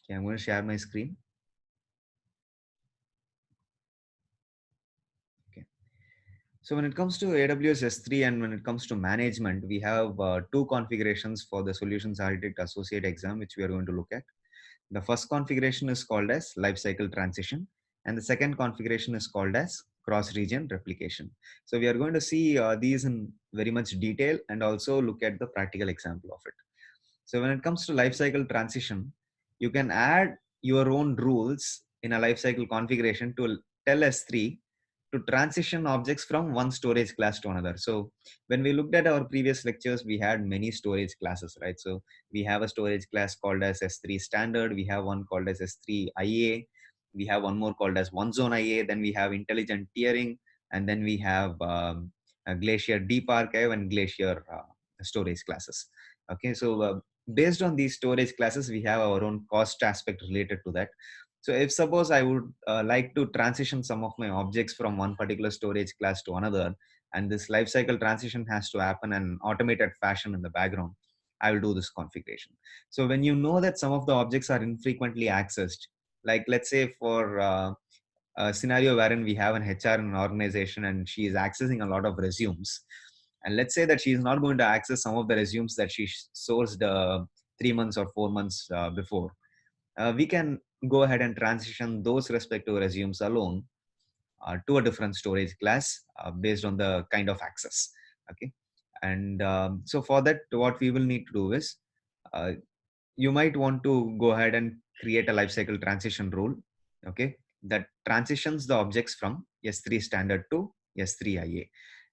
Okay, I'm going to share my screen. Okay. So when it comes to AWS S3 and when it comes to management, we have two configurations for the Solutions Architect Associate exam, which we are going to look at. The first configuration is called as lifecycle transition, and the second configuration is called as cross-region replication. So we are going to see these in very much detail and also look at the practical example of it. So when it comes to lifecycle transition, you can add your own rules in a lifecycle configuration to tell S3 to transition objects from one storage class to another. So when we looked at our previous lectures, we had many storage classes, right? So we have a storage class called as S3 standard. We have one called as S3 IA. We have one more called as one zone IA. Then we have intelligent tiering. And then we have a Glacier Deep Archive and Glacier storage classes. Okay, so based on these storage classes, we have our own cost aspect related to that. So if suppose I would like to transition some of my objects from one particular storage class to another, and this lifecycle transition has to happen in an automated fashion in the background, I will do this configuration. So when you know that some of the objects are infrequently accessed, like let's say for a scenario wherein we have an HR in an organization and she is accessing a lot of resumes, and let's say that she is not going to access some of the resumes that she sourced 3 months or 4 months before, we can go ahead and transition those respective resumes alone to a different storage class based on the kind of access. Okay, and so for that, what we will need to do is uh, you might want to go ahead and create a lifecycle transition rule, okay, that transitions the objects from S3 standard to S3 IA.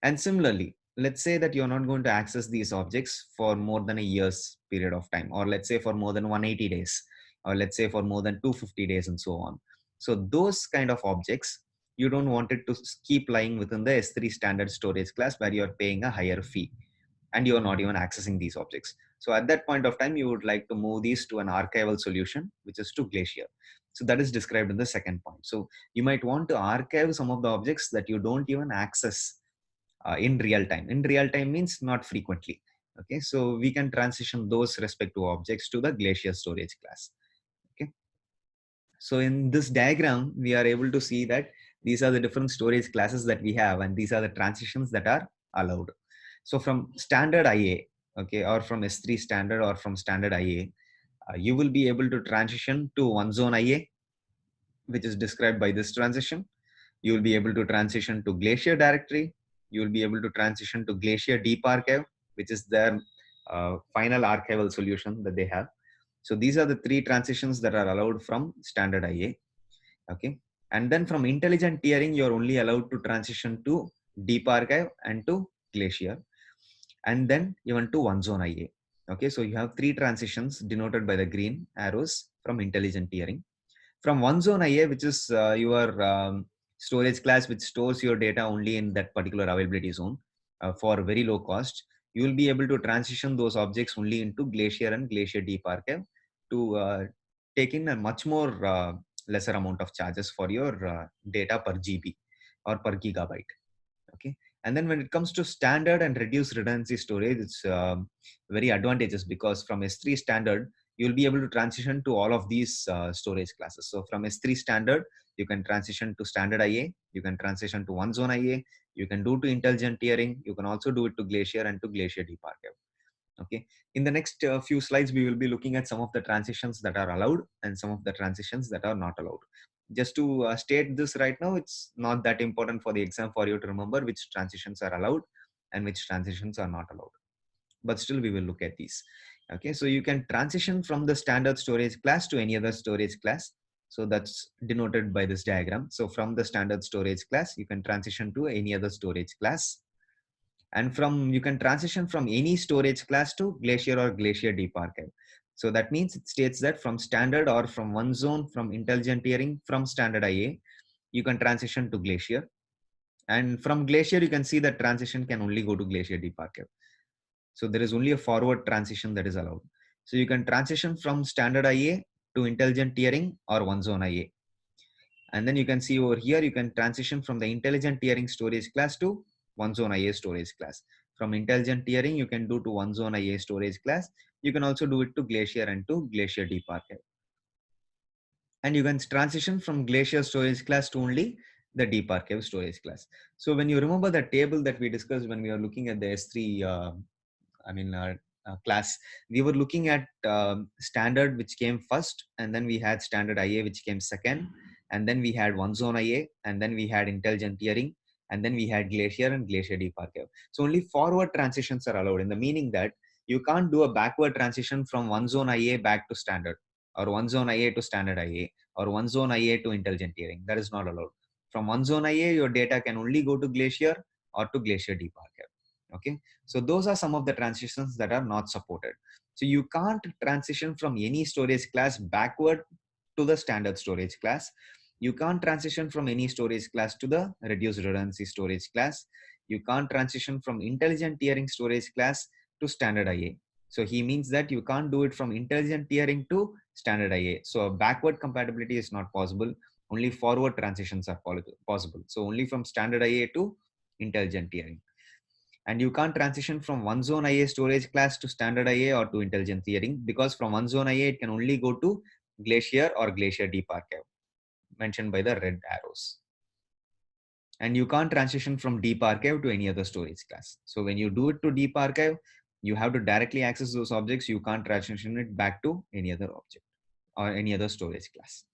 And similarly, let's say that you're not going to access these objects for more than a year's period of time, or let's say for more than 180 days, or let's say for more than 250 days, and so on. So those kind of objects, you don't want it to keep lying within the S3 standard storage class where you're paying a higher fee and you're not even accessing these objects. So at that point of time, you would like to move these to an archival solution, which is to Glacier. So that is described in the second point. So you might want to archive some of the objects that you don't even access in real time. In real time means not frequently. Okay, so we can transition those respective objects to the Glacier storage class. Okay, so in this diagram, we are able to see that these are the different storage classes that we have, and these are the transitions that are allowed. So from standard IA, okay, or from S3 standard or from standard IA, you will be able to transition to one zone IA, which is described by this transition. You will be able to transition to Glacier directory. You will be able to transition to Glacier Deep Archive, which is their final archival solution that they have. So these are the three transitions that are allowed from standard IA. Okay, and then from intelligent tiering, you're only allowed to transition to Deep Archive and to Glacier, and then even to one zone IA. Okay, so you have three transitions denoted by the green arrows from intelligent tiering. From one zone IA, which is your storage class, which stores your data only in that particular availability zone for very low cost, you will be able to transition those objects only into Glacier and Glacier Deep Archive to take in a much more lesser amount of charges for your data per GB or per gigabyte. Okay, and then when it comes to standard and reduced redundancy storage, it's very advantageous because from S3 standard, you'll be able to transition to all of these storage classes. So from S3 standard, you can transition to standard IA, you can transition to one zone IA, you can do to intelligent tiering, you can also do it to Glacier and to Glacier Deep Archive. Okay, in the next few slides, we will be looking at some of the transitions that are allowed and some of the transitions that are not allowed. Just to state this right now, it's not that important for the exam for you to remember which transitions are allowed and which transitions are not allowed, but still we will look at these. Okay, so you can transition from the standard storage class to any other storage class. So that's denoted by this diagram. So from the standard storage class, you can transition to any other storage class, and from you can transition from any storage class to Glacier or Glacier Deep Archive. So that means it states that from standard or from one zone, from intelligent tiering, from standard IA, you can transition to Glacier. And from Glacier, you can see that transition can only go to Glacier Deep Archive. So there is only a forward transition that is allowed. So you can transition from standard IA to intelligent tiering or one zone IA. And then you can see over here, you can transition from the intelligent tiering storage class to one zone IA storage class. From intelligent tiering, you can do to one zone IA storage class. You can also do it to Glacier and to Glacier Deep Archive. And you can transition from Glacier storage class to only the Deep Archive storage class. So when you remember the table that we discussed when we are looking at the S3, I mean, class, we were looking at standard, which came first, and then we had standard IA, which came second, and then we had one zone IA, and then we had intelligent tiering, and then we had Glacier and Glacier Deep Archive. So only forward transitions are allowed, in the meaning that you can't do a backward transition from one zone IA back to standard, or one zone IA to standard IA, or one zone IA to intelligent tiering. That is not allowed. From one zone IA, your data can only go to Glacier or to Glacier Deep Archive. Okay, so those are some of the transitions that are not supported. So you can't transition from any storage class backward to the standard storage class. You can't transition from any storage class to the reduced redundancy storage class. You can't transition from intelligent tiering storage class to standard IA. So he means that you can't do it from intelligent tiering to standard IA. So backward compatibility is not possible. Only forward transitions are possible. So only from standard IA to intelligent tiering. And you can't transition from one zone IA storage class to standard IA or to intelligent tiering, because from one zone IA, it can only go to Glacier or Glacier Deep Archive, mentioned by the red arrows. And you can't transition from Deep Archive to any other storage class. So when you do it to Deep Archive, you have to directly access those objects. You can't transition it back to any other object or any other storage class.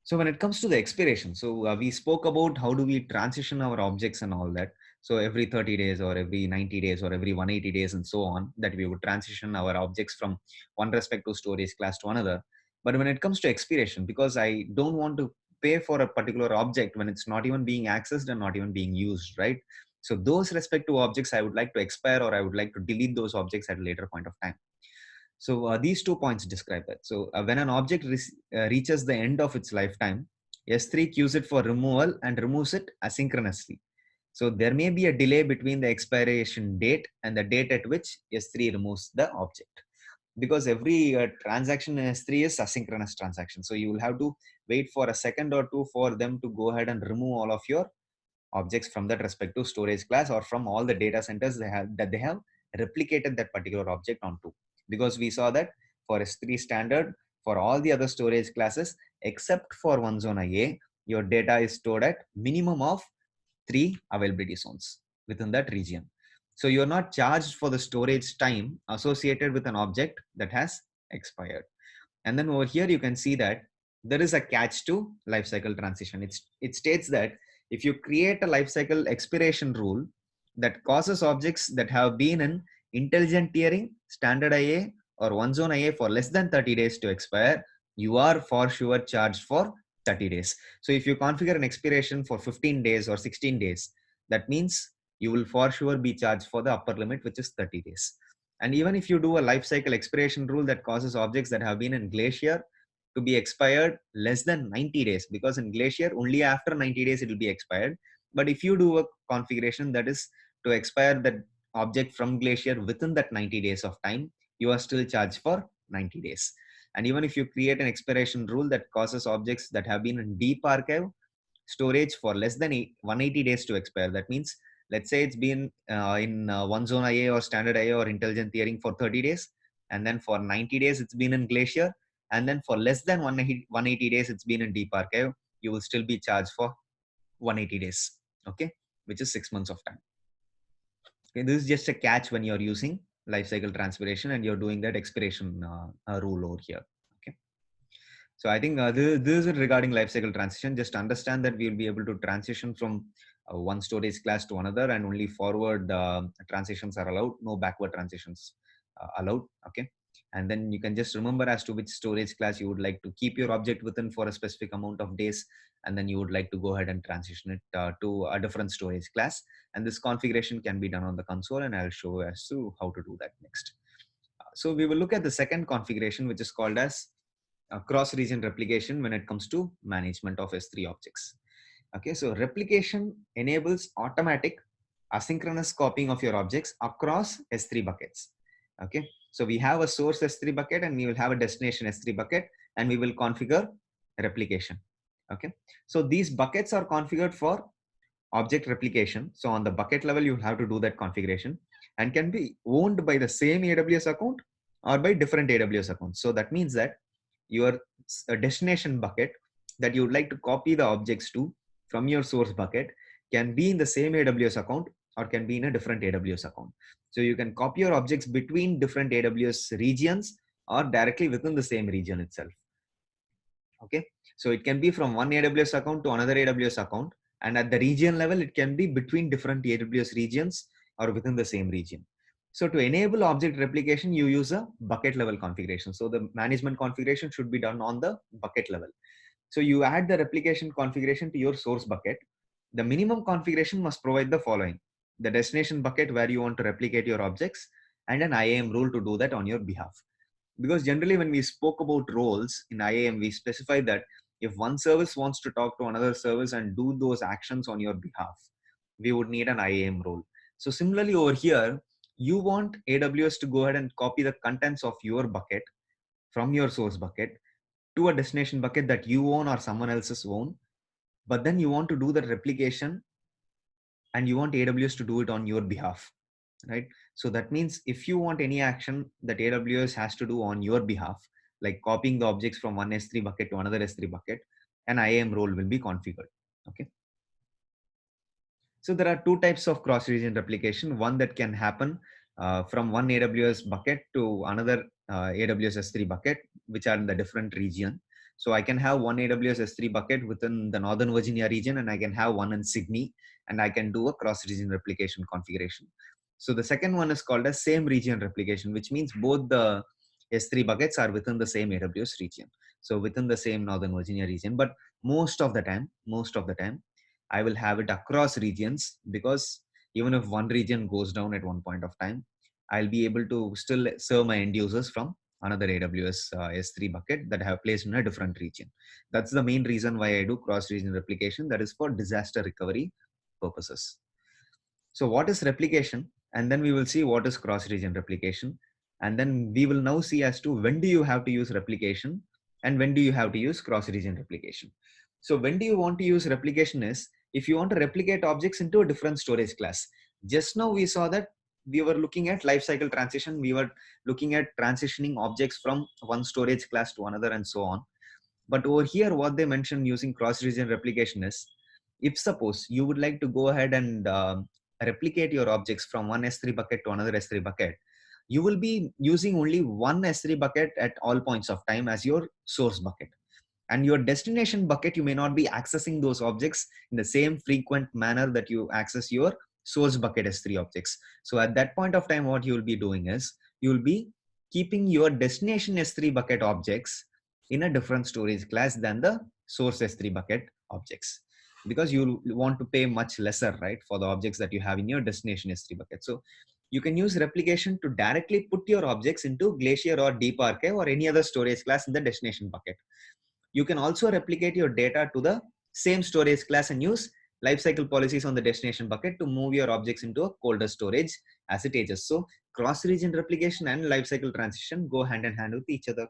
So when it comes to the expiration, so we spoke about how do we transition our objects and all that. So every 30 days or every 90 days or every 180 days and so on, that we would transition our objects from one respective storage class to another. But when it comes to expiration, because I don't want to pay for a particular object when it's not even being accessed and not even being used, right? So those respective objects I would like to expire, or I would like to delete those objects at a later point of time. So these 2 points describe that. So when an object reaches the end of its lifetime, S3 queues it for removal and removes it asynchronously. So there may be a delay between the expiration date and the date at which S3 removes the object. Because every transaction in S3 is asynchronous transaction. So you will have to wait for a second or two for them to go ahead and remove all of your objects from that respective storage class, or from all the data centers that they have replicated that particular object onto. Because we saw that for S3 standard, for all the other storage classes except for one zone IA, your data is stored at minimum of 3 availability zones within that region. So you're not charged for the storage time associated with an object that has expired. And then over here, you can see that there is a catch to lifecycle transition. It states that if you create a lifecycle expiration rule that causes objects that have been in intelligent tiering, standard IA, or one zone IA for less than 30 days to expire, you are for sure charged for 30 days. So if you configure an expiration for 15 days or 16 days, that means you will for sure be charged for the upper limit, which is 30 days. And even if you do a life cycle expiration rule that causes objects that have been in Glacier to be expired less than 90 days, because in Glacier only after 90 days it will be expired. But if you do a configuration that is to expire that object from Glacier within that 90 days of time, you are still charged for 90 days. And even if you create an expiration rule that causes objects that have been in Deep Archive storage for less than 180 days to expire, that means let's say it's been in one zone IA or standard IA or intelligent tiering for 30 days, and then for 90 days it's been in Glacier, and then for less than 180 days it's been in Deep Archive, you will still be charged for 180 days, okay, which is 6 months of time. Okay, this is just a catch when you're using lifecycle transpiration and you're doing that expiration rule over here. Okay, so I think this is regarding lifecycle transition. Just understand that we'll be able to transition from one storage class to another, and only forward transitions are allowed, no backward transitions allowed. Okay, and then you can just remember as to which storage class you would like to keep your object within for a specific amount of days, and then you would like to go ahead and transition it to a different storage class. And this configuration can be done on the console, and I'll show as to how to do that next. So we will look at the second configuration, which is called as cross-region replication when it comes to management of S3 objects. Okay, so replication enables automatic asynchronous copying of your objects across S3 buckets. Okay, so we have a source S3 bucket and we will have a destination S3 bucket, and we will configure replication. Okay, so these buckets are configured for object replication. So on the bucket level, you have to do that configuration, and can be owned by the same AWS account or by different AWS accounts. So that means that your destination bucket that you would like to copy the objects to from your source bucket can be in the same AWS account or can be in a different AWS account. So you can copy your objects between different AWS regions or directly within the same region itself. Okay, so it can be from one AWS account to another AWS account, and at the region level, it can be between different AWS regions or within the same region. So to enable object replication, you use a bucket level configuration. So the management configuration should be done on the bucket level. So you add the replication configuration to your source bucket. The minimum configuration must provide the following: the destination bucket where you want to replicate your objects, and an IAM rule to do that on your behalf. Because generally when we spoke about roles in IAM, we specify that if one service wants to talk to another service and do those actions on your behalf, we would need an IAM role. So similarly over here, you want AWS to go ahead and copy the contents of your bucket from your source bucket to a destination bucket that you own or someone else's own, but then you want to do the replication and you want AWS to do it on your behalf, right? So that means if you want any action that AWS has to do on your behalf, like copying the objects from one S3 bucket to another S3 bucket, an IAM role will be configured. Okay. So there are two types of cross-region replication. One that can happen from one AWS bucket to another AWS S3 bucket, which are in the different region. So I can have one AWS S3 bucket within the Northern Virginia region, and I can have one in Sydney, and I can do a cross-region replication configuration. So the second one is called a same region replication, which means both the S3 buckets are within the same AWS region. So within the same Northern Virginia region, but most of the time, I will have it across regions, because even if one region goes down at one point of time, I'll be able to still serve my end users from another AWS S3 bucket that I have placed in a different region. That's the main reason why I do cross-region replication. That is for disaster recovery purposes. So what is replication? And then we will see what is cross-region replication. And then we will now see as to when do you have to use replication and when do you have to use cross-region replication. So when do you want to use replication is if you want to replicate objects into a different storage class. Just now we saw that we were looking at lifecycle transition. We were looking at transitioning objects from one storage class to another and so on. But over here, what they mentioned using cross-region replication is, if suppose you would like to go ahead and replicate your objects from one S3 bucket to another S3 bucket, you will be using only one S3 bucket at all points of time as your source bucket. And your destination bucket, you may not be accessing those objects in the same frequent manner that you access your source bucket S3 objects. So at that point of time, what you will be doing is you will be keeping your destination S3 bucket objects in a different storage class than the source S3 bucket objects, because you want to pay much lesser, right, for the objects that you have in your destination S3 bucket. So you can use replication to directly put your objects into Glacier or Deep Archive or any other storage class in the destination bucket. You can also replicate your data to the same storage class and use lifecycle policies on the destination bucket to move your objects into a colder storage as it ages. So cross-region replication and lifecycle transition go hand in hand with each other.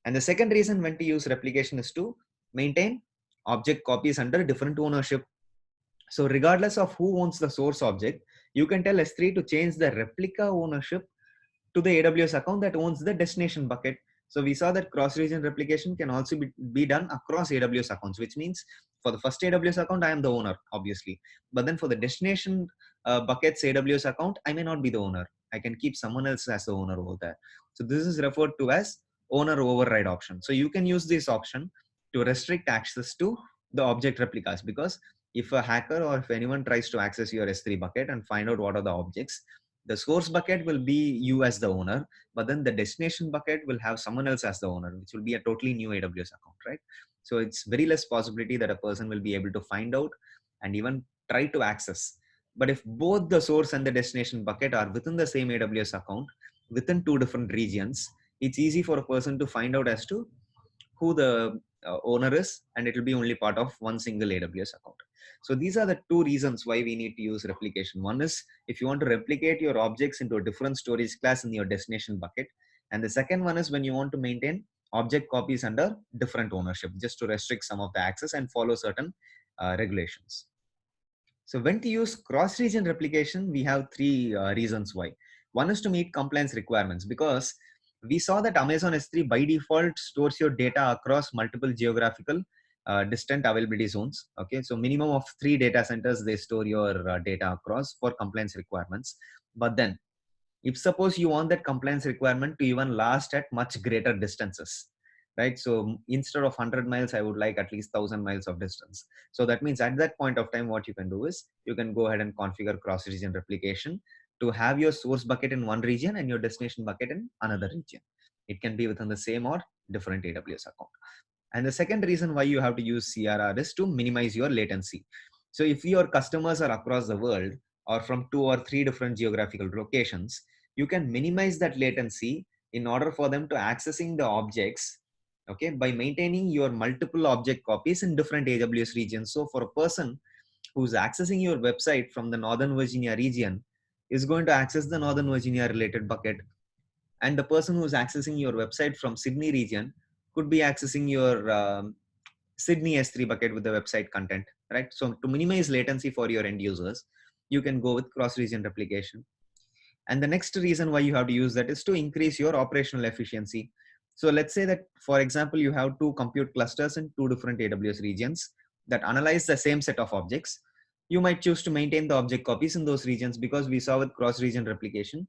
And the second reason when to use replication is to maintain object copies under different ownership. So regardless of who owns the source object, you can tell S3 to change the replica ownership to the AWS account that owns the destination bucket. So we saw that cross-region replication can also be done across AWS accounts, which means for the first AWS account, I am the owner, obviously. But then for the destination buckets AWS account, I may not be the owner. I can keep someone else as the owner over there. So this is referred to as owner override option. So you can use this option to restrict access to the object replicas, because if a hacker or if anyone tries to access your S3 bucket and find out what are the objects, the source bucket will be you as the owner, but then the destination bucket will have someone else as the owner, which will be a totally new AWS account, right? So it's very less possibility that a person will be able to find out and even try to access. But if both the source and the destination bucket are within the same AWS account, within two different regions, it's easy for a person to find out as to who the owner is, and it will be only part of one single AWS account. So these are the two reasons why we need to use replication. One is if you want to replicate your objects into a different storage class in your destination bucket. And the second one is when you want to maintain object copies under different ownership, just to restrict some of the access and follow certain regulations. So when to use cross-region replication, we have three reasons why. One is to meet compliance requirements, because We saw that Amazon S3 by default stores your data across multiple geographical distant availability zones. Okay, so minimum of 3 data centers they store your data across for compliance requirements. But then, if suppose you want that compliance requirement to even last at much greater distances, right? So instead of 100 miles, I would like at least 1,000 miles of distance. So that means at that point of time, what you can do is you can go ahead and configure cross-region replication to have your source bucket in one region and your destination bucket in another region. It can be within the same or different AWS account. And the second reason why you have to use CRR is to minimize your latency. So if your customers are across the world or from 2 or 3 different geographical locations, you can minimize that latency in order for them to accessing the objects, okay, by maintaining your multiple object copies in different AWS regions. So for a person who's accessing your website from the Northern Virginia region is going to access the Northern Virginia related bucket, and the person who's accessing your website from Sydney region could be accessing your Sydney S3 bucket with the website content, right? So to minimize latency for your end users, you can go with cross-region replication. And the next reason why you have to use that is to increase your operational efficiency. So let's say that, for example, you have 2 compute clusters in 2 different AWS regions that analyze the same set of objects. You might choose to maintain the object copies in those regions because we saw with cross-region replication,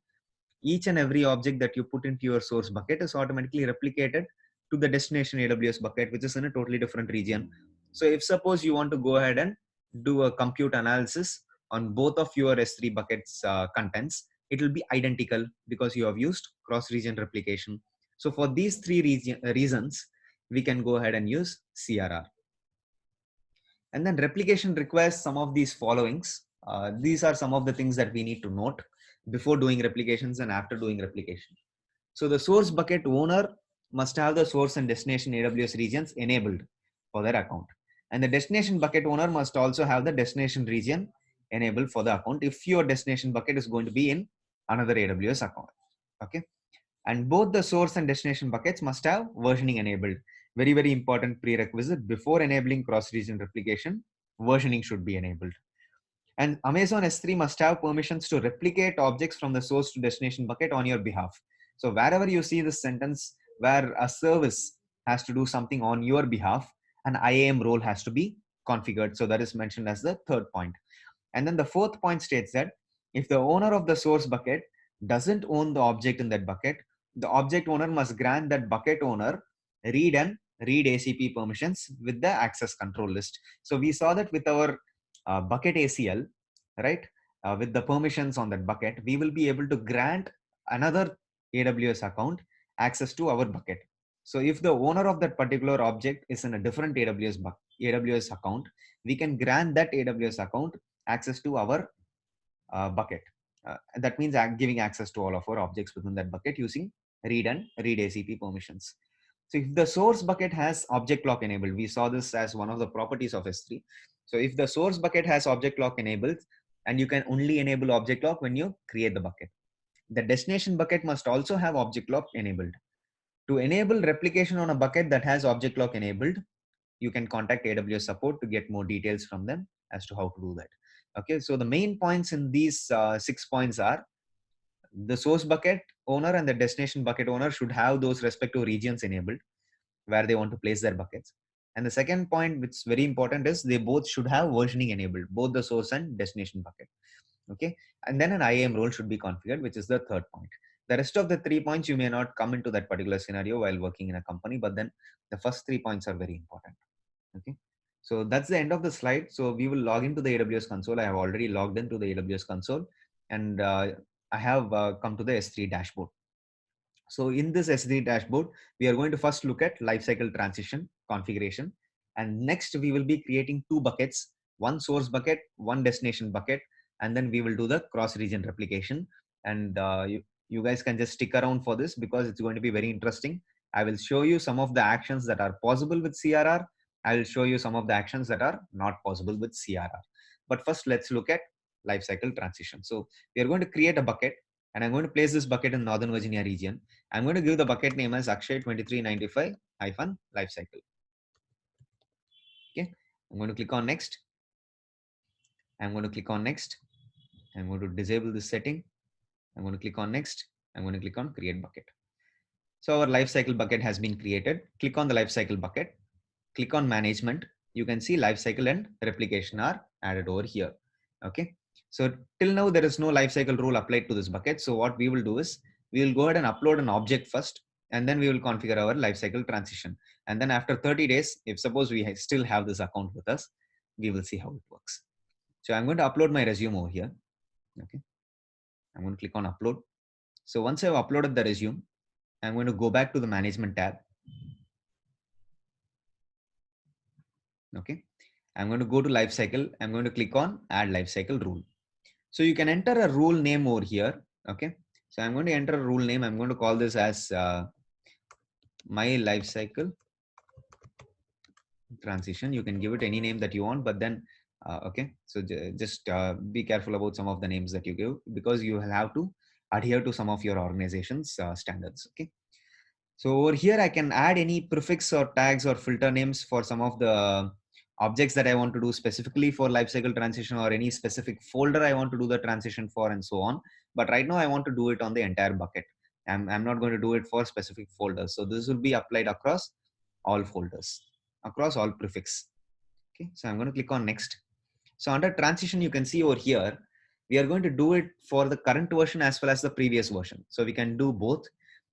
each and every object that you put into your source bucket is automatically replicated to the destination AWS bucket, which is in a totally different region. So if suppose you want to go ahead and do a compute analysis on both of your S3 buckets contents, it will be identical because you have used cross-region replication. So for these three reasons, we can go ahead and use CRR. And then replication requires some of these followings. These are some of the things that we need to note before doing replications and after doing replication. So the source bucket owner must have the source and destination AWS regions enabled for their account. And the destination bucket owner must also have the destination region enabled for the account if your destination bucket is going to be in another AWS account. Okay. And both the source and destination buckets must have versioning enabled. Very, very important prerequisite before enabling cross-region replication, versioning should be enabled. And Amazon S3 must have permissions to replicate objects from the source to destination bucket on your behalf. So wherever you see this sentence where a service has to do something on your behalf, an IAM role has to be configured. So that is mentioned as the third point. And then the fourth point states that if the owner of the source bucket doesn't own the object in that bucket, the object owner must grant that bucket owner read and read ACP permissions with the access control list. So we saw that with our bucket ACL, right? With the permissions on that bucket, we will be able to grant another AWS account access to our bucket. So if the owner of that particular object is in a different AWS account, we can grant that AWS account access to our bucket. That means giving access to all of our objects within that bucket using read and read ACP permissions. So if the source bucket has object lock enabled, we saw this as one of the properties of S3. So if the source bucket has object lock enabled, and you can only enable object lock when you create the bucket. The destination bucket must also have object lock enabled. To enable replication on a bucket that has object lock enabled, you can contact AWS support to get more details from them as to how to do that. Okay, so the main points in these 6 points are the source bucket owner and the destination bucket owner should have those respective regions enabled where they want to place their buckets. And the second point, which is very important, is they both should have versioning enabled, both the source and destination bucket. Okay, and then an IAM role should be configured, which is the third point. The rest of the 3 points, you may not come into that particular scenario while working in a company, but then the first 3 points are very important. Okay, so that's the end of the slide. So we will log into the AWS console. I have already logged into the AWS console, and I have come to the S3 dashboard. So in this S3 dashboard, we are going to first look at lifecycle transition configuration, and next we will be creating 2 buckets, one source bucket, one destination bucket, and then we will do the cross-region replication. And you guys can just stick around for this because it's going to be very interesting. I will show you some of the actions that are possible with CRR. I will show you some of the actions that are not possible with CRR. But first, let's look at lifecycle transition. So we are going to create a bucket, and I'm going to place this bucket in Northern Virginia region. I'm going to give the bucket name as Akshay2395-lifecycle. Okay, I'm going to click on next. I'm going to click on next. I'm going to disable this setting. I'm going to click on next. I'm going to click on create bucket. So our lifecycle bucket has been created. Click on the lifecycle bucket, click on management. You can see lifecycle and replication are added over here. Okay. So till now there is no lifecycle rule applied to this bucket. So what we will do is we will go ahead and upload an object first, and then we will configure our lifecycle transition. And then after 30 days, if suppose we still have this account with us, we will see how it works. So I'm going to upload my resume over here. Okay. I'm going to click on upload. So once I've uploaded the resume, I'm going to go back to the management tab. Okay. I'm going to go to lifecycle. I'm going to click on add lifecycle rule. So you can enter a rule name over here. Okay. So I'm going to enter a rule name. I'm going to call this as my lifecycle transition. You can give it any name that you want, but then, okay. So just be careful about some of the names that you give, because you will have to adhere to some of your organization's standards. Okay. So over here, I can add any prefix or tags or filter names for some of the objects that I want to do specifically for lifecycle transition, or any specific folder I want to do the transition for, and so on. But right now I want to do it on the entire bucket. I'm not going to do it for specific folders. So this will be applied across all folders, across all prefix. Okay. So I'm going to click on next. So under transition, you can see over here, we are going to do it for the current version as well as the previous version. So we can do both.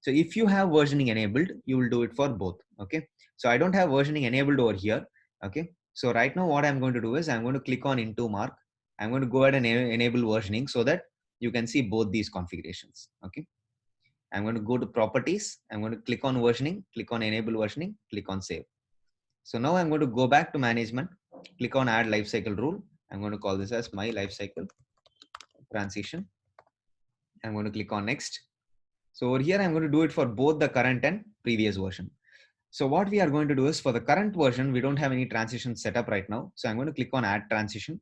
So if you have versioning enabled, you will do it for both. Okay. So I don't have versioning enabled over here. Okay. So right now what I'm going to do is I'm going to click on into mark. I'm going to go ahead and enable versioning so that you can see both these configurations. Okay. I'm going to go to properties. I'm going to click on versioning, click on enable versioning, click on save. So now I'm going to go back to management, click on add lifecycle rule. I'm going to call this as my lifecycle transition. I'm going to click on next. So over here, I'm going to do it for both the current and previous version. So what we are going to do is for the current version, we don't have any transition set up right now. So I'm going to click on add transition.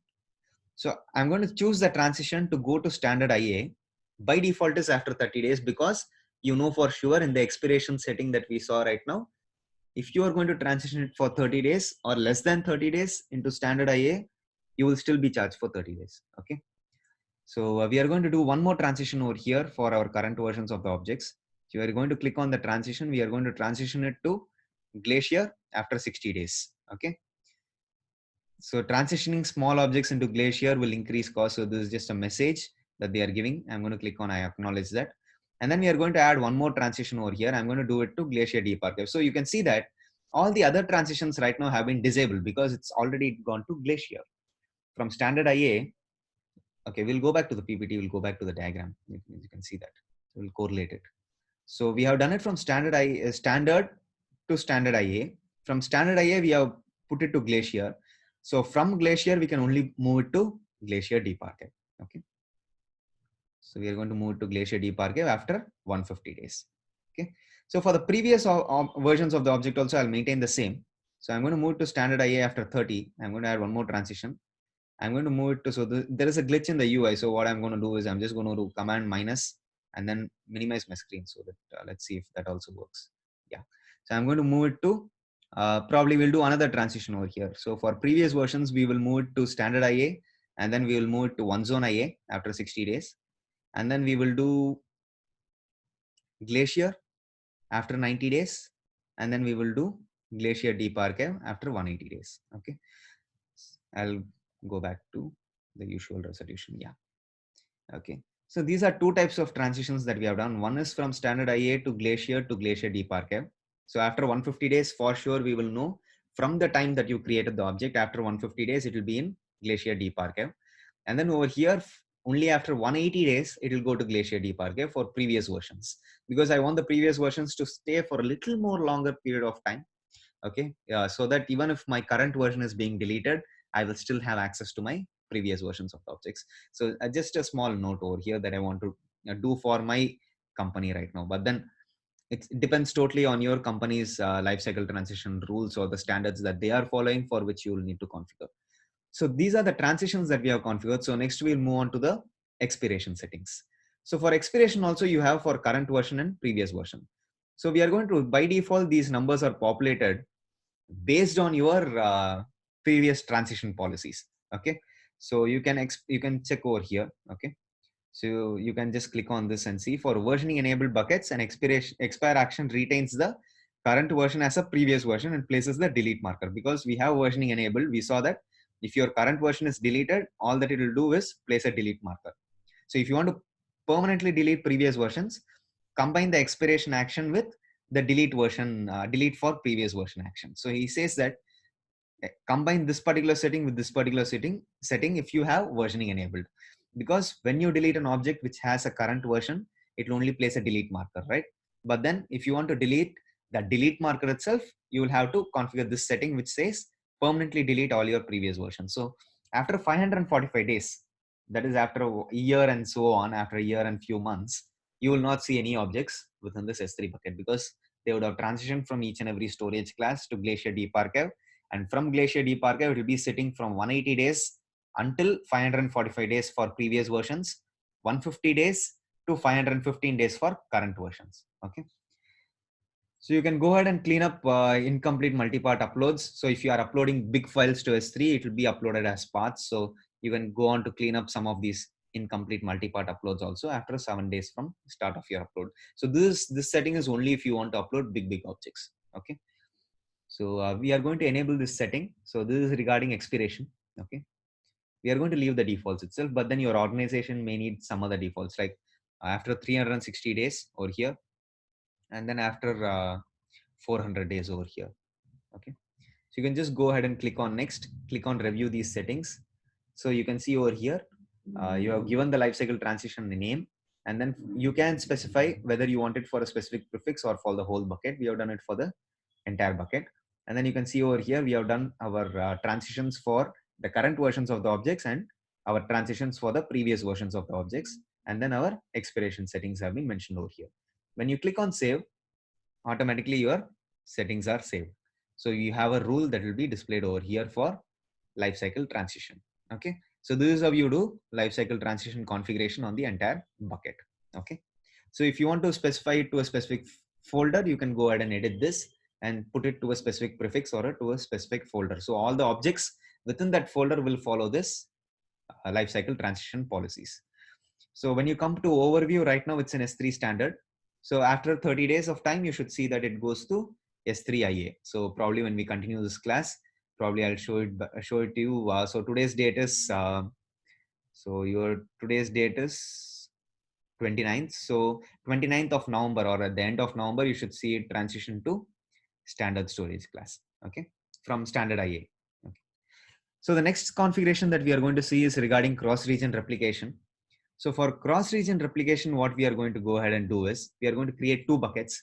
So I'm going to choose the transition to go to standard IA. By default is after 30 days, because you know for sure in the expiration setting that we saw right now, if you are going to transition it for 30 days or less than 30 days into standard IA, you will still be charged for 30 days. Okay. So we are going to do one more transition over here for our current versions of the objects. So we are going to click on the transition. We are going to transition it to Glacier after 60 days. Okay. So transitioning small objects into Glacier will increase cost. So this is just a message that they are giving. I'm going to click on I acknowledge that. And then we are going to add one more transition over here. I'm going to do it to Glacier Deep Archive. So you can see that all the other transitions right now have been disabled because it's already gone to Glacier. From standard IA, okay, we'll go back to the PPT, we'll go back to the diagram. You can see that. We'll correlate it. So we have done it from standard to standard IA. From standard IA, we have put it to Glacier. So from Glacier, we can only move it to Glacier Deep Archive. Okay. So we are going to move it to Glacier Deep Archive after 150 days. Okay. So for the previous versions of the object also, I'll maintain the same. So I'm going to move it to standard IA after 30. I'm going to add one more transition. I'm going to move it to, so there is a glitch in the UI. So what I'm going to do is I'm just going to do command minus and then minimize my screen so that let's see if that also works. Yeah. So I'm going to move it to, probably we'll do another transition over here. So for previous versions, we will move it to standard IA and then we will move it to one zone IA after 60 days. And then we will do Glacier after 90 days. And then we will do Glacier Deep Archive after 180 days. Okay. I'll go back to the usual resolution. Yeah. Okay. So these are two types of transitions that we have done. One is from standard IA to Glacier Deep Archive. So after 150 days, for sure, we will know from the time that you created the object, after 150 days, it will be in Glacier Deep Archive. And then over here, only after 180 days, it will go to Glacier Deep Archive for previous versions, because I want the previous versions to stay for a little more longer period of time. Okay. So that even if my current version is being deleted, I will still have access to my previous versions of the objects. So just a small note over here that I want to do for my company right now. But then it depends totally on your company's lifecycle transition rules or the standards that they are following, for which you will need to configure. So these are the transitions that we have configured. So next we'll move on to the expiration settings. So for expiration also you have for current version and previous version. So we are going to, by default, these numbers are populated based on your previous transition policies. Okay. So you can check over here. Okay. So you can just click on this and see for versioning enabled buckets, and expire action retains the current version as a previous version and places the delete marker. Because we have versioning enabled, we saw that if your current version is deleted, all that it will do is place a delete marker. So if you want to permanently delete previous versions, combine the expiration action with the delete version, delete for previous version action. So he says that combine this particular setting with this particular setting if you have versioning enabled, because when you delete an object which has a current version, it will only place a delete marker, right? But then if you want to delete that delete marker itself, you will have to configure this setting which says permanently delete all your previous versions. So after 545 days, that is after a year and so on, after a year and few months, you will not see any objects within this S3 bucket, because they would have transitioned from each and every storage class to Glacier Deep Archive, and from Glacier Deep Archive, it will be sitting from 180 days until 545 days for previous versions, 150 days to 515 days for current versions. Okay. So you can go ahead and clean up incomplete multi-part uploads. So if you are uploading big files to S3, it will be uploaded as paths. So you can go on to clean up some of these incomplete multi-part uploads also after 7 days from start of your upload. So this setting is only if you want to upload big objects. Okay. So we are going to enable this setting. So this is regarding expiration. Okay. We are going to leave the defaults itself, but then your organization may need some other defaults, like after 360 days over here, and then after 400 days over here. Okay. So you can just go ahead and click on next, click on review these settings. So you can see over here, you have given the lifecycle transition the name, and then you can specify whether you want it for a specific prefix or for the whole bucket. We have done it for the entire bucket. And then you can see over here, we have done our transitions for the current versions of the objects and our transitions for the previous versions of the objects. And then our expiration settings have been mentioned over here. When you click on save, automatically your settings are saved. So you have a rule that will be displayed over here for lifecycle transition. Okay. So this is how you do lifecycle transition configuration on the entire bucket. Okay. So if you want to specify it to a specific folder, you can go ahead and edit this and put it to a specific prefix or to a specific folder. So all the objects within that folder will follow this lifecycle transition policies. So when you come to overview, right now it's an S3 standard. So after 30 days of time, you should see that it goes to S3IA. So probably when we continue this class, probably I'll show it to you. So today's date is today's date is 29th. So 29th of November or at the end of November, you should see it transition to standard storage class. Okay, from standard IA. Okay. So the next configuration that we are going to see is regarding cross-region replication. So for cross-region replication, what we are going to go ahead and do is we are going to create two buckets.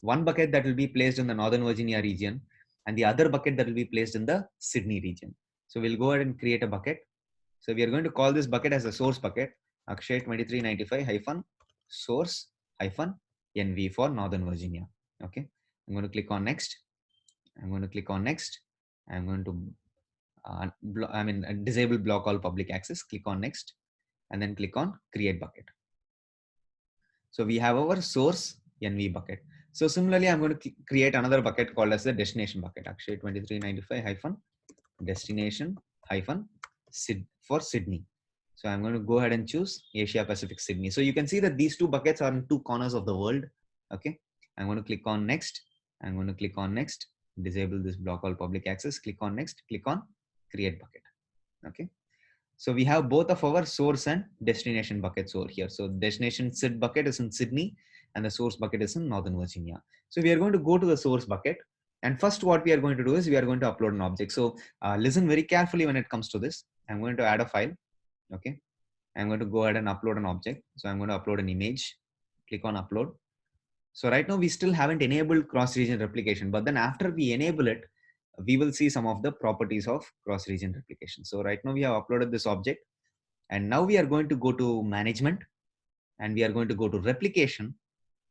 One bucket that will be placed in the Northern Virginia region, and the other bucket that will be placed in the Sydney region. So we'll go ahead and create a bucket. So we are going to call this bucket as a source bucket, Akshay 2395 source NV for Northern Virginia. Okay. I'm going to click on next. I'm going to click on next. I'm going to disable block all public access. Click on next, and then click on create bucket. So we have our source NV bucket. So similarly, I'm going to create another bucket called as the destination bucket. Actually 2395 destination for Sydney. So I'm going to go ahead and choose Asia Pacific Sydney. So you can see that these two buckets are in two corners of the world. Okay. I'm going to click on next. I'm going to click on next, disable this block all public access, click on next, click on create bucket. Okay. So we have both of our source and destination buckets over here. So destination SID bucket is in Sydney and the source bucket is in Northern Virginia. So we are going to go to the source bucket. And first what we are going to do is we are going to upload an object. So listen very carefully when it comes to this. I'm going to add a file. Okay. I'm going to go ahead and upload an object. So I'm going to upload an image. Click on upload. So right now we still haven't enabled cross-region replication, but then after we enable it, we will see some of the properties of cross-region replication. So right now we have uploaded this object, and now we are going to go to management, and we are going to go to replication,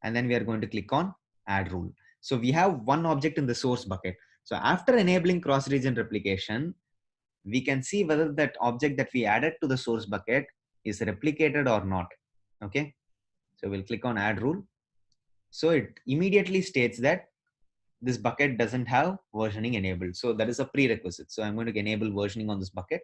and then we are going to click on add rule. So we have one object in the source bucket. So after enabling cross-region replication, we can see whether that object that we added to the source bucket is replicated or not. Okay. So we'll click on add rule. So it immediately states that this bucket doesn't have versioning enabled. So that is a prerequisite. So I'm going to enable versioning on this bucket.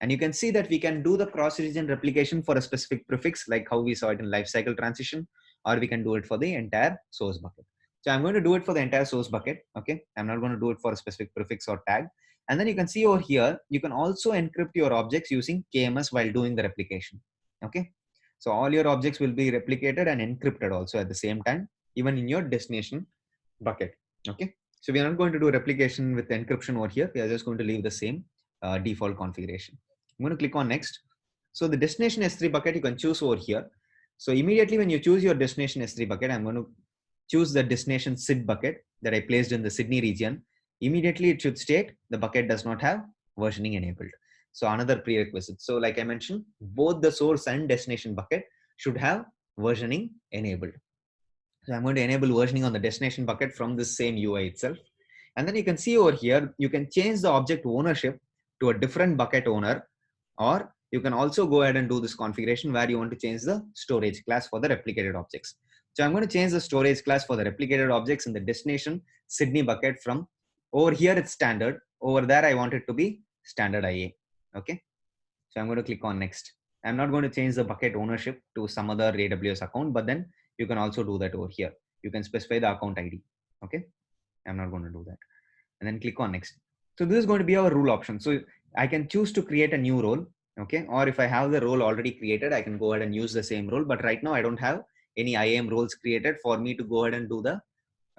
And you can see that we can do the cross-region replication for a specific prefix, like how we saw it in lifecycle transition, or we can do it for the entire source bucket. So I'm going to do it for the entire source bucket. Okay. I'm not going to do it for a specific prefix or tag. And then you can see over here, you can also encrypt your objects using KMS while doing the replication. Okay. So all your objects will be replicated and encrypted also at the same time, even in your destination bucket. Okay. So we are not going to do replication with encryption over here. We are just going to leave the same default configuration. I'm going to click on next. So the destination S3 bucket you can choose over here. So immediately when you choose your destination S3 bucket, I'm going to choose the destination SID bucket that I placed in the Sydney region. Immediately it should state the bucket does not have versioning enabled. So another prerequisite. So like I mentioned, both the source and destination bucket should have versioning enabled. So I'm going to enable versioning on the destination bucket from this same UI itself. And then you can see over here, you can change the object ownership to a different bucket owner, or you can also go ahead and do this configuration where you want to change the storage class for the replicated objects. So I'm going to change the storage class for the replicated objects in the destination Sydney bucket from over here. It's standard. Over there, I want it to be standard IA. Okay. So I'm going to click on next. I'm not going to change the bucket ownership to some other AWS account, but then you can also do that over here. You can specify the account ID. Okay. I'm not going to do that. And then click on next. So this is going to be our rule option. So I can choose to create a new role. Okay. Or if I have the role already created, I can go ahead and use the same role. But right now I don't have any IAM roles created for me to go ahead and do the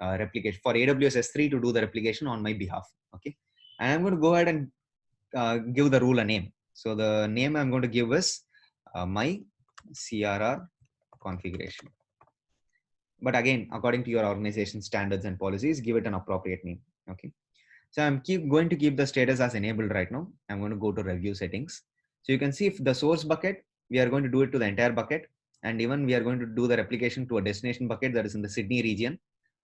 replication for AWS S3 to do the replication on my behalf. Okay. And I'm going to go ahead and give the rule a name. So the name I'm going to give is my CRR configuration. But again, according to your organization standards and policies, give it an appropriate name. Okay. So I'm going to keep the status as enabled right now. I'm going to go to review settings. So you can see if the source bucket, we are going to do it to the entire bucket. And even we are going to do the replication to a destination bucket that is in the Sydney region.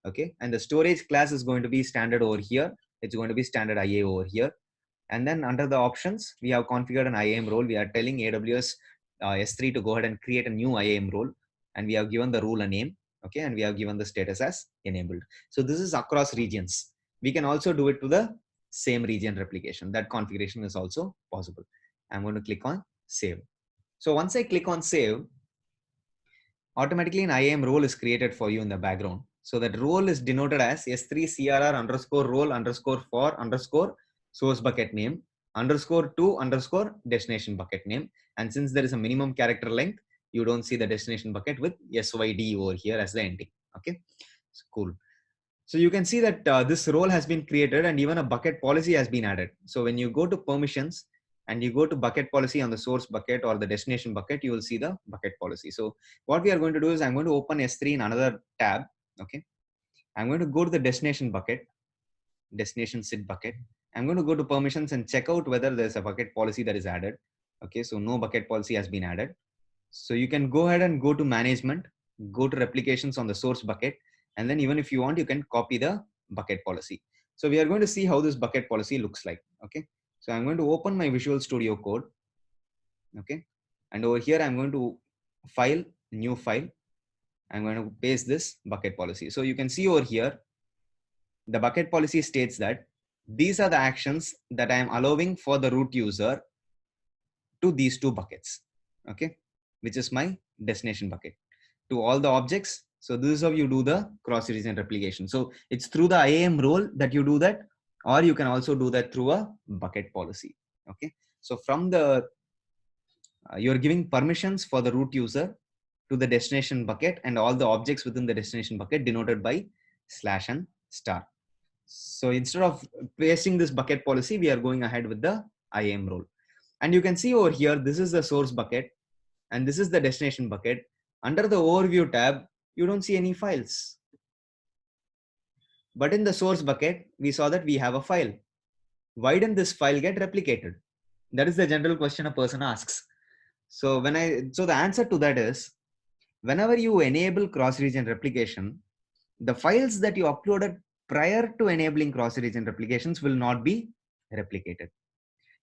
Okay. And the storage class is going to be standard over here. It's going to be standard IA over here. And then under the options, we have configured an IAM role. We are telling AWS S3 to go ahead and create a new IAM role. And we have given the rule a name. Okay. And we have given the status as enabled. So this is across regions. We can also do it to the same region replication. That configuration is also possible. I'm going to click on save. So once I click on save, automatically an IAM role is created for you in the background. So that role is denoted as S3CRR underscore role underscore for underscore source bucket name underscore to underscore destination bucket name. And since there is a minimum character length, you don't see the destination bucket with SYD over here as the ending. Okay, so cool. So you can see that this role has been created and even a bucket policy has been added. So when you go to permissions and you go to bucket policy on the source bucket or the destination bucket, you will see the bucket policy. So what we are going to do is I'm going to open S3 in another tab. Okay. I'm going to go to the destination bucket, destination SID bucket. I'm going to go to permissions and check out whether there's a bucket policy that is added. Okay. So no bucket policy has been added. So you can go ahead and go to management, go to replications on the source bucket. And then even if you want, you can copy the bucket policy. So we are going to see how this bucket policy looks like. Okay. So I'm going to open my Visual Studio Code. Okay. And over here, I'm going to file, new file. I'm going to paste this bucket policy. So you can see over here, the bucket policy states that these are the actions that I am allowing for the root user to these two buckets. Okay. Which is my destination bucket to all the objects. So this is how you do the cross-region replication. So it's through the IAM role that you do that, or you can also do that through a bucket policy. Okay. So from the, you're giving permissions for the root user to the destination bucket and all the objects within the destination bucket denoted by / and star. So instead of pasting this bucket policy, we are going ahead with the IAM role. And you can see over here, this is the source bucket and this is the destination bucket. Under the overview tab, you don't see any files. But in the source bucket, we saw that we have a file. Why didn't this file get replicated? That is the general question a person asks. So the answer to that is, whenever you enable cross-region replication, the files that you uploaded prior to enabling cross-region replications will not be replicated.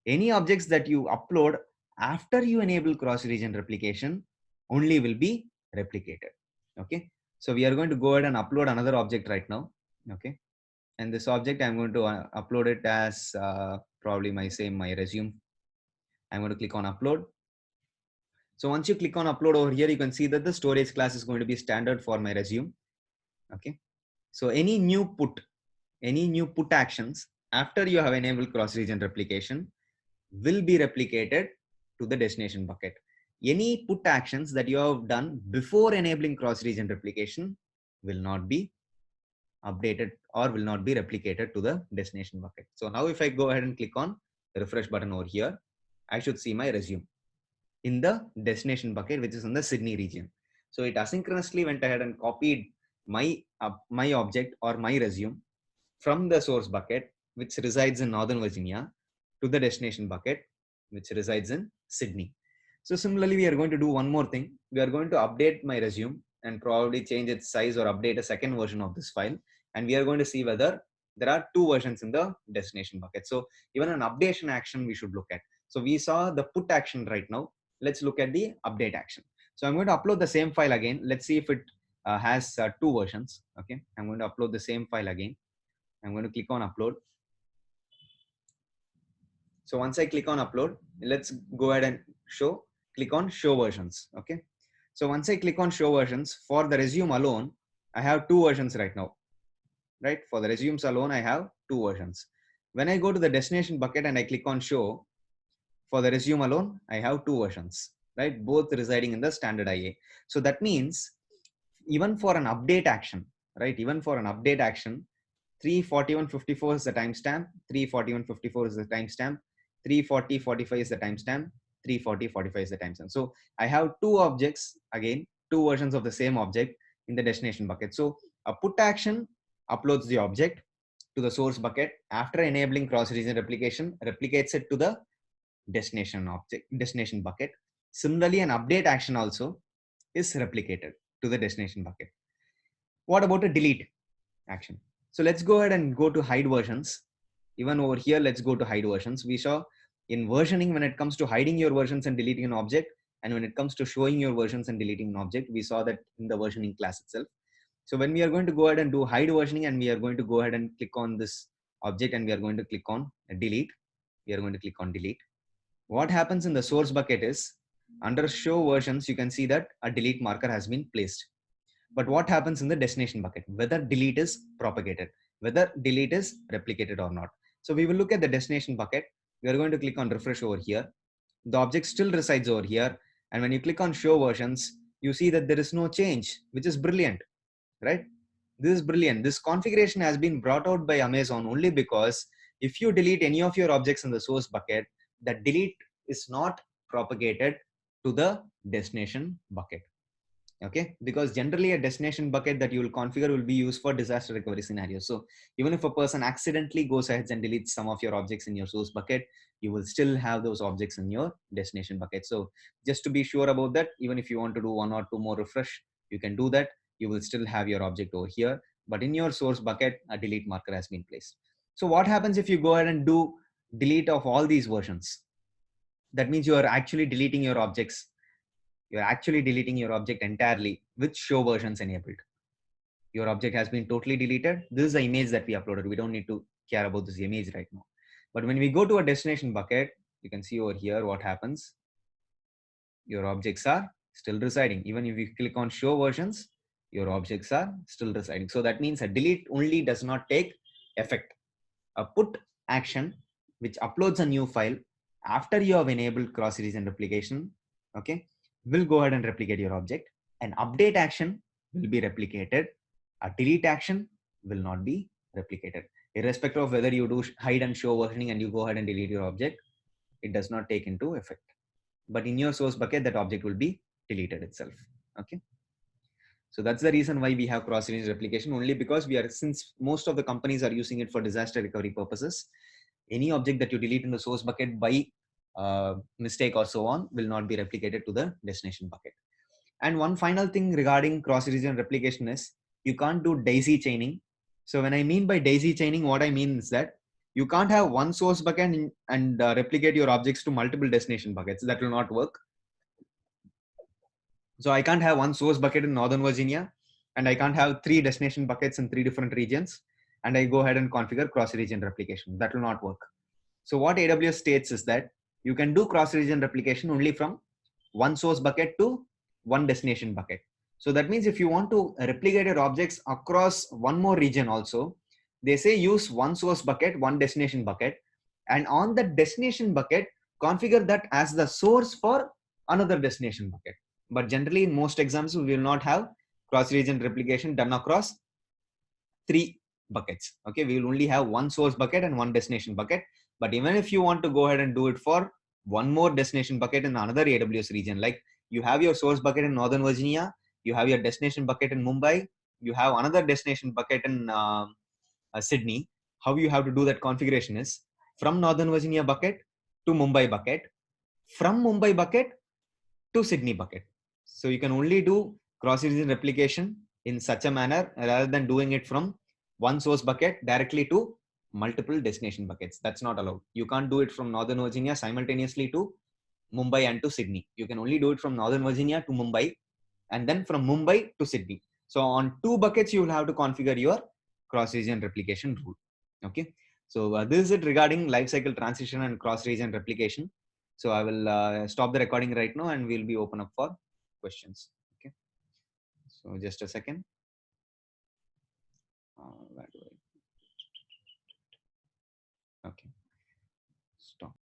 Any objects that you upload after you enable cross-region replication only will be replicated. Okay. So we are going to go ahead and upload another object right now. Okay. And this object, I'm going to upload it as probably my resume. I'm going to click on upload. So once you click on upload over here, you can see that the storage class is going to be standard for my resume. Okay. So any new put actions after you have enabled cross-region replication will be replicated to the destination bucket. Any put actions that you have done before enabling cross-region replication will not be updated or will not be replicated to the destination bucket. So now if I go ahead and click on the refresh button over here, I should see my resume in the destination bucket, which is in the Sydney region. So it asynchronously went ahead and copied my object or my resume from the source bucket, which resides in Northern Virginia, to the destination bucket, which resides in Sydney. So similarly, we are going to do one more thing. We are going to update my resume and probably change its size or update a second version of this file. And we are going to see whether there are two versions in the destination bucket. So even an updation action we should look at. So we saw the put action right now. Let's look at the update action. So I'm going to upload the same file again. Let's see if it has two versions. Okay, I'm going to upload the same file again. I'm going to click on upload. So once I click on upload, let's go ahead and click on show versions. Okay. So once I click on show versions for the resume alone, I have two versions right now, right? For the resumes alone, I have two versions. When I go to the destination bucket and I click on show for the resume alone, I have two versions, right? Both residing in the standard IA. So that means even for an update action, right? Even for an update action, 34154 is the timestamp, 34154 is the timestamp, 34045 is the timestamp, 34045 is the timestamp. So I have two objects, again, two versions of the same object in the destination bucket. So a put action uploads the object to the source bucket. After enabling cross-region replication, replicates it to the destination bucket. Similarly, an update action also is replicated to the destination bucket. What about a delete action? So let's go ahead and go to hide versions. Even over here, let's go to hide versions. We saw in versioning, when it comes to hiding your versions and deleting an object, and when it comes to showing your versions and deleting an object, we saw that in the versioning class itself. So when we are going to go ahead and do hide versioning, and we are going to go ahead and click on this object, and we are going to click on delete, we are going to click on delete. What happens in the source bucket is under show versions, you can see that a delete marker has been placed. But what happens in the destination bucket, whether delete is propagated, whether delete is replicated or not. So we will look at the destination bucket. We are going to click on refresh over here. The object still resides over here. And when you click on show versions, you see that there is no change, which is brilliant, right? This is brilliant. This configuration has been brought out by Amazon only because if you delete any of your objects in the source bucket, that delete is not propagated to the destination bucket. Okay, because generally a destination bucket that you will configure will be used for disaster recovery scenarios. So even if a person accidentally goes ahead and deletes some of your objects in your source bucket, you will still have those objects in your destination bucket. So just to be sure about that, even if you want to do one or two more refresh, you can do that. You will still have your object over here, but in your source bucket, a delete marker has been placed. So what happens if you go ahead and do delete of all these versions? That means you are actually deleting your objects. You're actually deleting your object entirely with show versions enabled. Your object has been totally deleted. This is the image that we uploaded. We don't need to care about this image right now. But when we go to a destination bucket, you can see over here what happens. Your objects are still residing. Even if you click on show versions, your objects are still residing. So that means a delete only does not take effect. A put action, which uploads a new file after you have enabled cross-region replication, okay, will go ahead and replicate your object. An update action will be replicated. A delete action will not be replicated. Irrespective of whether you do hide and show versioning and you go ahead and delete your object, it does not take into effect. But in your source bucket, that object will be deleted itself. Okay. So that's the reason why we have cross-region replication, only because since most of the companies are using it for disaster recovery purposes, any object that you delete in the source bucket by mistake or so on will not be replicated to the destination bucket. And one final thing regarding cross-region replication is you can't do daisy chaining. So when I mean by daisy chaining, what I mean is that you can't have one source bucket and replicate your objects to multiple destination buckets. That will not work. So I can't have one source bucket in Northern Virginia, and I can't have three destination buckets in three different regions, and I go ahead and configure cross-region replication. That will not work. So what AWS states is that You can do cross-region replication only from one source bucket to one destination bucket. So that means if you want to replicate your objects across one more region also, they say use one source bucket, one destination bucket, and on the destination bucket, configure that as the source for another destination bucket. But generally in most exams, we will not have cross-region replication done across three buckets. Okay, we will only have one source bucket and one destination bucket. But even if you want to go ahead and do it for one more destination bucket in another AWS region, like you have your source bucket in Northern Virginia, you have your destination bucket in Mumbai, you have another destination bucket in Sydney. How you have to do that configuration is from Northern Virginia bucket to Mumbai bucket, from Mumbai bucket to Sydney bucket. So you can only do cross-region replication in such a manner rather than doing it from one source bucket directly to multiple destination buckets. That's not allowed. You can't do it from Northern Virginia simultaneously to Mumbai and to Sydney. You can only do it from Northern Virginia to Mumbai and then from Mumbai to Sydney. So on two buckets, you will have to configure your cross-region replication rule. Okay. So this is it regarding lifecycle transition and cross-region replication. So I will stop the recording right now and we'll be open up for questions. Okay. So just a second. Where do I? Okay. Stop.